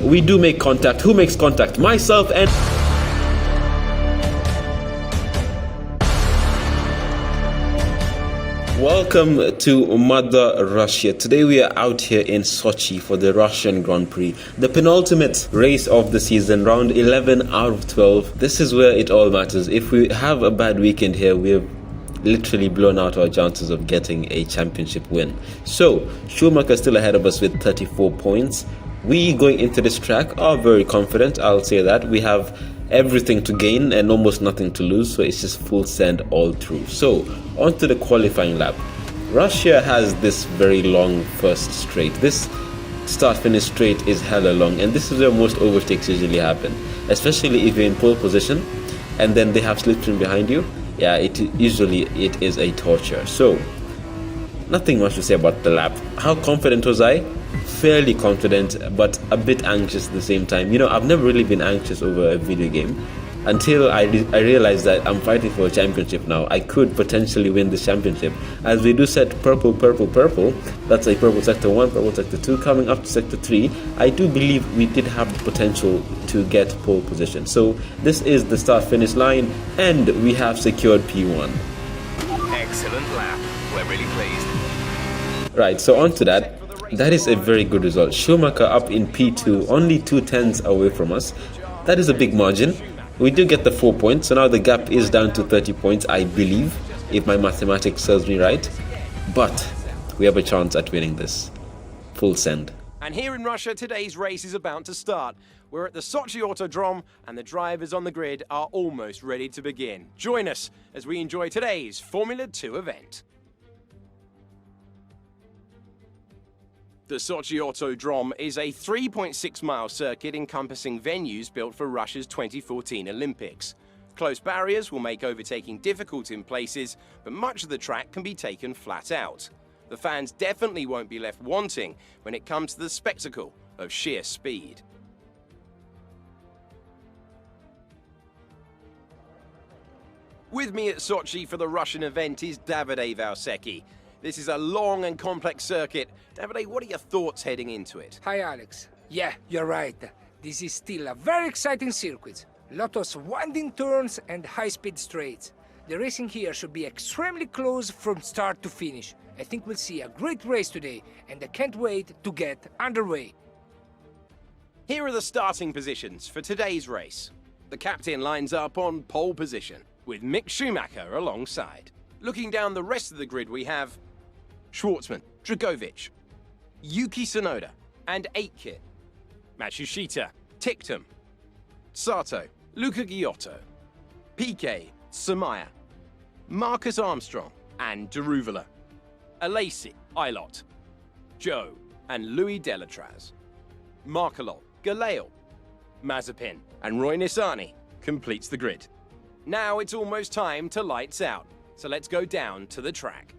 We do make contact. Who makes contact? Myself and... Welcome to Mother Russia. Today we are out here in Sochi for the Russian Grand Prix, the penultimate race of the season, round 11 out of 12. This is where it all matters. If we have a bad weekend here, we have literally blown out our chances of getting a championship win. So Schumacher still ahead of us with 34 points. We going into this track are very confident, I'll say that. We have everything to gain and almost nothing to lose, so it's just full send all through. So on to the qualifying lap. Russia has this very long first straight. This start finish straight is hella long, and this is where most overtakes usually happen, especially if you're in pole position and then they have slipstream behind you. Yeah, it is a torture. So nothing much to say about the lap. How confident was I? Fairly confident, but a bit anxious at the same time. You know, I've never really been anxious over a video game until I realized that I'm fighting for a championship now. I could potentially win this championship. As we do set purple, that's a purple sector 1, purple sector 2, coming up to sector 3. I do believe we did have the potential to get pole position. So this is the start finish line, and we have secured P1. Excellent lap. We're really pleased. Right, so on to that. That is a very good result. Schumacher up in P2, only 2/10 away from us. That is a big margin. We do get the 4 points, so now the gap is down to 30 points, I believe, if my mathematics serves me right. But we have a chance at winning this. Full send. And here in Russia, today's race is about to start. We're at the Sochi Autodrome, and the drivers on the grid are almost ready to begin. Join us as we enjoy today's Formula 2 event. The Sochi Autodrome is a 3.6-mile circuit encompassing venues built for Russia's 2014 Olympics. Close barriers will make overtaking difficult in places, but much of the track can be taken flat out. The fans definitely won't be left wanting when it comes to the spectacle of sheer speed. With me at Sochi for the Russian event is Davide Valsecchi. This is a long and complex circuit. Davide, what are your thoughts heading into it? Hi, Alex. Yeah, you're right. This is still a very exciting circuit. Lots of winding turns and high-speed straights. The racing here should be extremely close from start to finish. I think we'll see a great race today, and I can't wait to get underway. Here are the starting positions for today's race. The captain lines up on pole position, with Mick Schumacher alongside. Looking down the rest of the grid, we have Schwartzman, Dragovic, Yuki Tsunoda, and Aitkit, Matsushita, Tictum, Sato, Luca Giotto, Piquet, Samaya, Marcus Armstrong, and Deruvala, Alesi, Ilott, Joe, and Louis Delatraz, Markelot, Galeo, Mazepin, and Roy Nissany completes the grid. Now it's almost time to lights out, so let's go down to the track.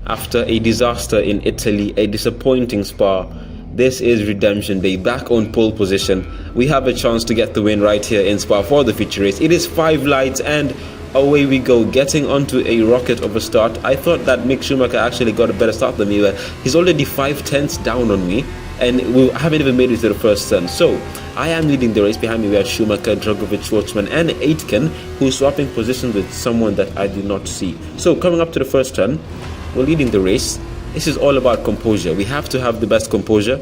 After a disaster in Italy, a disappointing Spa, this is redemption day. Back on pole position, we have a chance to get the win right here in Spa for the feature race. It is 5 lights and away we go, getting onto a rocket of a start. I thought that Mick Schumacher actually got a better start than me, but he's already 5/10 down on me, and we haven't even made it to the first turn. So I am leading the race. Behind me we have Schumacher, Dragovic, Schwartzman, and Aitken, who's swapping positions with someone that I did not see. So coming up to the first turn, we're leading the race. This is all about composure. We have to have the best composure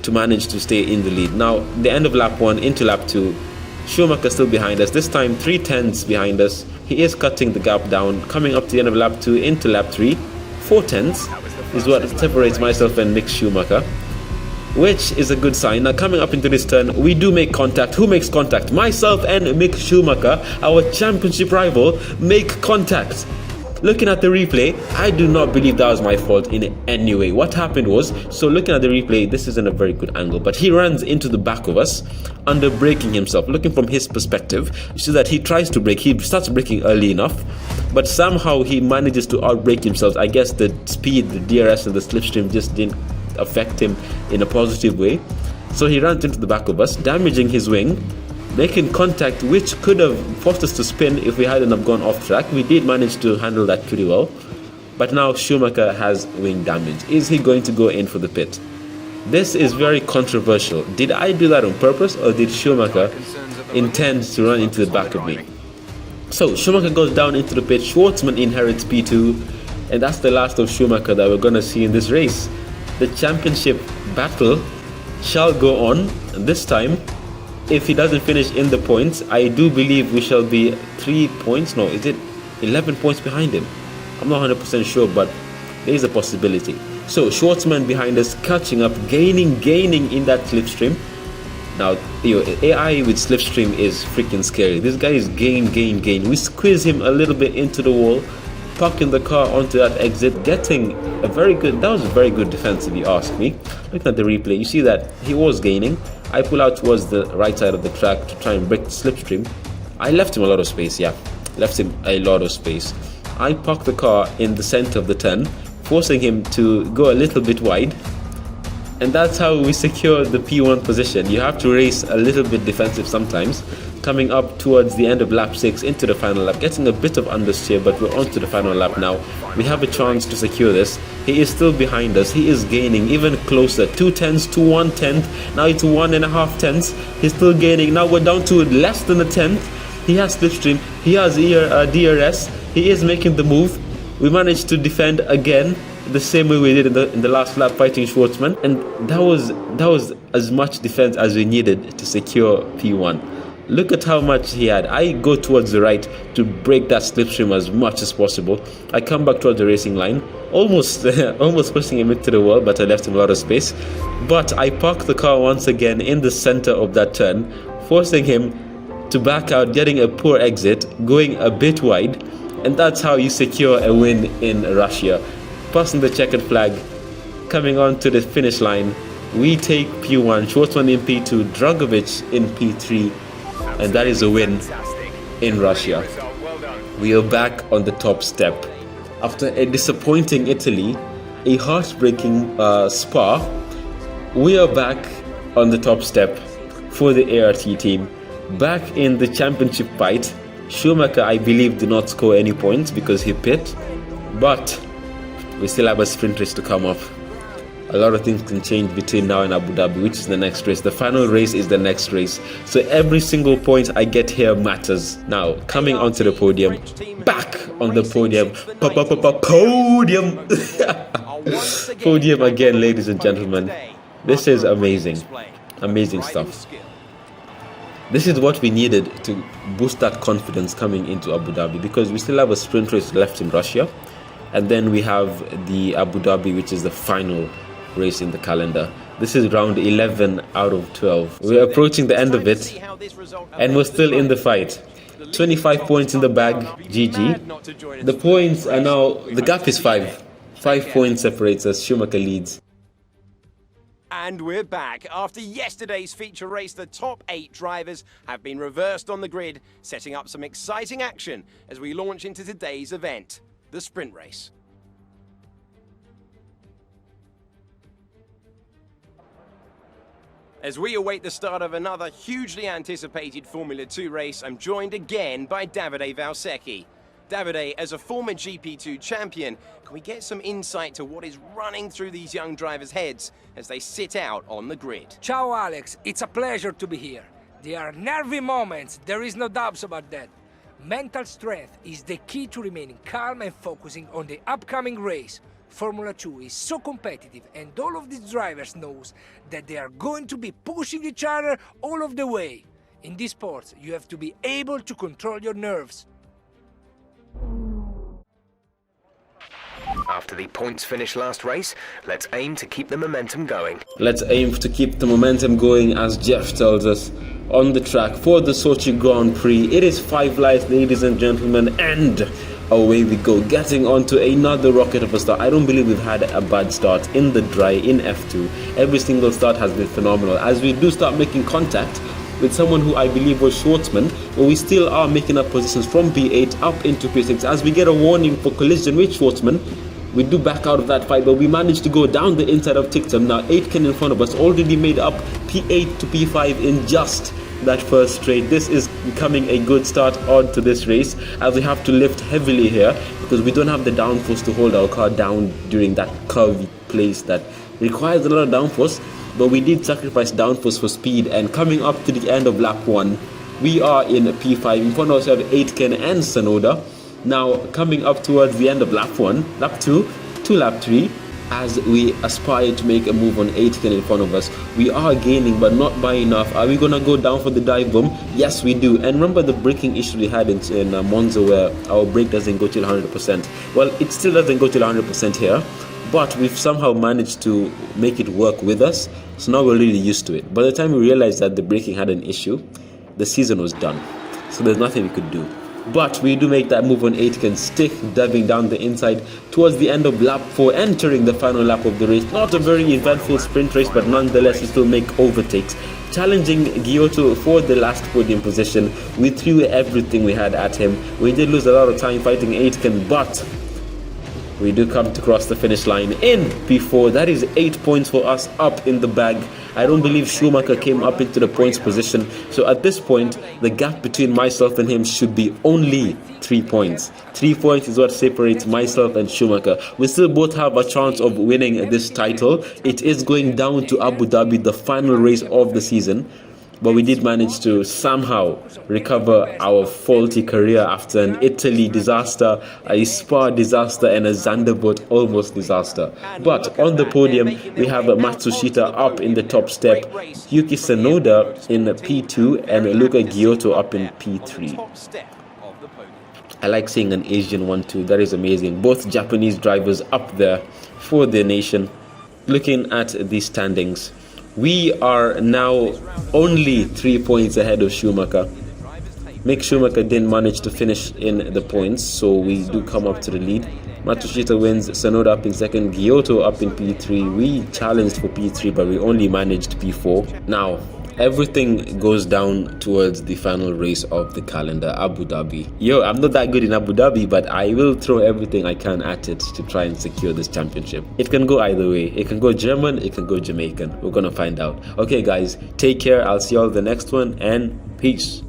to manage to stay in the lead. Now, the end of lap 1 into lap 2, Schumacher still behind us. This time 3/10 behind us. He is cutting the gap down. Coming up to the end of lap 2 into lap 3, 4/10 is what separates myself and Mick Schumacher, which is a good sign. Now coming up into this turn, we do make contact. Who makes contact? Myself and Mick Schumacher, our championship rival, make contact. Looking at the replay, I do not believe that was my fault in any way. What happened was, so looking at the replay, this isn't a very good angle, but he runs into the back of us, under braking himself. Looking from his perspective, you see that he tries to brake. He starts braking early enough, but somehow he manages to outbrake himself. I guess the speed, the DRS and the slipstream just didn't affect him in a positive way. So he runs into the back of us, damaging his wing, making contact which could have forced us to spin if we hadn't have gone off track. We did manage to handle that pretty well. But now Schumacher has wing damage. Is he going to go in for the pit? This is very controversial. Did I do that on purpose, or did Schumacher intend to run into the back of me? So Schumacher goes down into the pit, Schwartzman inherits P2, and that's the last of Schumacher that we're gonna see in this race. The championship battle shall go on. This time, if he doesn't finish in the points, I do believe we shall be 3 points, no, is it 11 points behind him? I'm not 100% sure, but there is a possibility. So Schwartzman behind us, catching up, gaining in that slipstream. Now, AI with slipstream is freaking scary. This guy is gain. We squeeze him a little bit into the wall, parking the car onto that exit, getting a very good, that was a very good defense if you ask me. Looking at the replay, you see that he was gaining. I pull out towards the right side of the track to try and break the slipstream. I left him a lot of space, left him a lot of space. I park the car in the center of the turn, forcing him to go a little bit wide. And that's how we secure the P1 position. You have to race a little bit defensive sometimes. Coming up towards the end of lap 6 into the final lap, getting a bit of understeer, but we're onto the final lap now. We have a chance to secure this. He is still behind us. He is gaining even closer. 2 tenths to 1 tenth. Now it's 1.5 tenths. He's still gaining. Now we're down to less than a tenth. He has slipstream. He has DRS. He is making the move. We managed to defend again the same way we did in the last lap, fighting Schwartzman, and that was as much defense as we needed to secure P1. Look at how much he had. I go towards the right to break that slipstream as much as possible. I come back towards the racing line, almost pushing him into the wall, but I left him a lot of space. But I park the car once again in the center of that turn, forcing him to back out, getting a poor exit, going a bit wide, and that's how you secure a win in Russia. Passing the checkered flag, coming on to the finish line, we take P1, Schwartzman in P2, Dragovic in P3, and that is a win in Russia. We are back on the top step. After a disappointing Italy, a heartbreaking Spa, we are back on the top step for the ART team. Back in the championship fight. Schumacher, I believe, did not score any points because he pit, but we still have a sprint race to come up. A lot of things can change between now and Abu Dhabi, which is the next race. The final race is the next race. So every single point I get here matters. Now, coming onto the podium, back on the podium, podium. Podium again, ladies and gentlemen. This is amazing. Amazing stuff. This is what we needed to boost that confidence coming into Abu Dhabi, because we still have a sprint race left in Russia, and then we have the Abu Dhabi, which is the final race in the calendar. This is round 11 out of 12. We're approaching the end of it, and we're still in the fight. 25 points in the bag, GG. The points are now, the gap is 5. 5 points separates us. Schumacher leads. And we're back. After yesterday's feature race, the top 8 drivers have been reversed on the grid, setting up some exciting action as we launch into today's event, the sprint race. As we await the start of another hugely anticipated Formula 2 race, I'm joined again by Davide Valsecchi. Davide, as a former GP2 champion, can we get some insight to what is running through these young drivers' heads as they sit out on the grid? Ciao Alex, it's a pleasure to be here. There are nervy moments, there is no doubts about that. Mental strength is the key to remaining calm and focusing on the upcoming race. Formula 2 is so competitive, and all of these drivers knows that they are going to be pushing each other all of the way. In this sport, you have to be able to control your nerves. After the points finish last race, let's aim to keep the momentum going. Let's aim to keep the momentum going, as Jeff tells us, on the track for the Sochi Grand Prix. It is 5 lights, ladies and gentlemen, and away we go, getting onto another rocket of a start. I don't believe we've had a bad start in the dry, in F2. Every single start has been phenomenal. As we do start making contact with someone who I believe was Schwartzman, but we still are making up positions from B8 up into P6. As we get a warning for collision with Schwartzman, we do back out of that fight, but we managed to go down the inside of Tictum. Now 8K in front of us, already made up P8 to P5 in just that first straight. This is becoming a good start onto this race, as we have to lift heavily here because we don't have the downforce to hold our car down during that curvy place that requires a lot of downforce. but we did sacrifice downforce for speed. And coming up to the end of lap 1, we are in P5. In front of us we have Aitken and Sonoda. Now coming up towards the end of lap 1, lap 2 to lap 3, as we aspire to make a move on Aitken in front of us. We are gaining, but not by enough. Are we gonna go down for the dive bomb? Yes, we do. And remember the braking issue we had in Monza, where our brake doesn't go till 100%. Well, it still doesn't go till 100% here, but we've somehow managed to make it work with us. So now we're really used to it. By the time we realized that the braking had an issue, the season was done. So there's nothing we could do. But we do make that move on Aitken, stick diving down the inside towards the end of lap 4, entering the final lap of the race. Not a very eventful sprint race, but nonetheless we still make overtakes, challenging Giotto for the last podium position. We threw everything we had at him. We did lose a lot of time fighting Aitken, but we do come to cross the finish line in P4. That is 8 points for us up in the bag. I don't believe Schumacher came up into the points position. So at this point, the gap between myself and him should be only 3 points. 3 points is what separates myself and Schumacher. We still both have a chance of winning this title. It is going down to Abu Dhabi, the final race of the season. But we did manage to somehow recover our faulty career after an Italy disaster, a Spa disaster, and a Zandvoort almost disaster. But on the podium, we have Matsushita up in the top step, Yuki Tsunoda in P2, and Luca Giotto up in P3. I like seeing an Asian one too. That is amazing. Both Japanese drivers up there for their nation. Looking at the standings, we are now only 3 points ahead of Schumacher. Mick Schumacher didn't manage to finish in the points, so we do come up to the lead. Matsushita wins, Sonoda up in second, Giotto up in P3. We challenged for P3, but we only managed P4. Now, everything goes down towards the final race of the calendar, Abu Dhabi. Yo, I'm not that good in Abu Dhabi, but I will throw everything I can at it to try and secure this championship. It can go either way. It can go German, it can go Jamaican. We're gonna find out. Okay guys, take care. I'll see you all in the next one, and peace.